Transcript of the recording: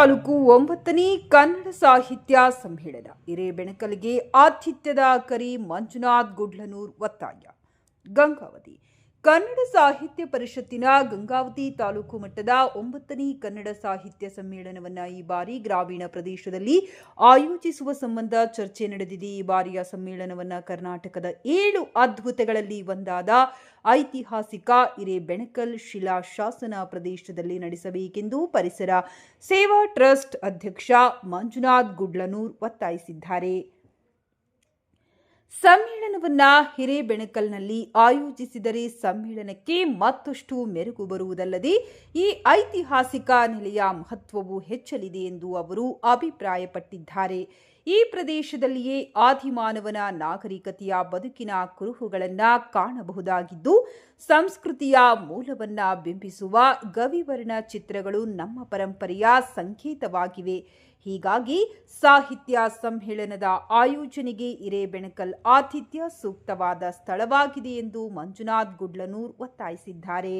ತಾಲೂಕು 9ನೇ ಕನ್ನಡ ಸಾಹಿತ್ಯ ಸಮ್ಮೇಳನ ಹಿರೇಬೆಣಕಲ್ಗೆ ಆತಿಥ್ಯದ ಕರಿ ಮಂಜುನಾಥ್ ಗುಡ್ಲನೂರ್ ಒತ್ತಾಯ. ಗಂಗಾವತಿ ಕನ್ನಡ ಸಾಹಿತ್ಯ ಪರಿಷತ್ತಿನ ಗಂಗಾವತಿ ತಾಲೂಕು ಮಟ್ಟದ 9ನೇ ಕನ್ನಡ ಸಾಹಿತ್ಯ ಸಮ್ಮೇಳನವನ್ನು ಈ ಬಾರಿ ಗ್ರಾಮೀಣ ಪ್ರದೇಶದಲ್ಲಿ ಆಯೋಜಿಸುವ ಸಂಬಂಧ ಚರ್ಚೆ ನಡೆದಿದೆ. ಈ ಬಾರಿಯ ಸಮ್ಮೇಳನವನ್ನು ಕರ್ನಾಟಕದ 7 ಅದ್ಭುತಗಳಲ್ಲಿ ಒಂದಾದ ಐತಿಹಾಸಿಕ ಹಿರೇಬೆಣಕಲ್ ಶಿಲಾಶಾಸನ ಪ್ರದೇಶದಲ್ಲಿ ನಡೆಸಬೇಕೆಂದು ಪರಿಸರ ಸೇವಾ ಟ್ರಸ್ಟ್ ಅಧ್ಯಕ್ಷ ಮಂಜುನಾಥ್ ಗುಡ್ಲನೂರ್ ಒತ್ತಾಯಿಸಿದ್ದಾರೆ. ಸಮ್ಮೇಳನವನ್ನ ಹಿರೇಬೆಣಕಲ್ನಲ್ಲಿ ಆಯೋಜಿಸಿದರೆ ಸಮ್ಮೇಳನಕ್ಕೆ ಮತ್ತಷ್ಟು ಮೆರುಗು ಬರುವುದಲ್ಲದೆ ಈ ಐತಿಹಾಸಿಕ ನೆಲೆಯ ಮಹತ್ವವು ಹೆಚ್ಚಲಿದೆ ಎಂದು ಅವರು ಅಭಿಪ್ರಾಯಪಟ್ಟಿದ್ದಾರೆ. ಈ ಪ್ರದೇಶದಲ್ಲಿಯೇ ಆದಿಮಾನವನ ನಾಗರಿಕತೆಯ ಬದುಕಿನ ಕುರುಹುಗಳನ್ನು ಕಾಣಬಹುದಾಗಿದ್ದು, ಸಂಸ್ಕೃತಿಯ ಮೂಲವನ್ನ ಬಿಂಬಿಸುವ ಗವಿವರ್ಣ ಚಿತ್ರಗಳು ನಮ್ಮ ಪರಂಪರೆಯ ಸಂಕೇತವಾಗಿವೆ. ಹೀಗಾಗಿ ಸಾಹಿತ್ಯ ಸಮ್ಮೇಳನದ ಆಯೋಜನೆಗೆ ಹಿರೇಬೆಣಕಲ್ ಆತಿಥ್ಯ ಸೂಕ್ತವಾದ ಸ್ಥಳವಾಗಿದೆ ಎಂದು ಮಂಜುನಾಥ್ ಗುಡ್ಲನೂರ್ ಒತ್ತಾಯಿಸಿದ್ದಾರೆ.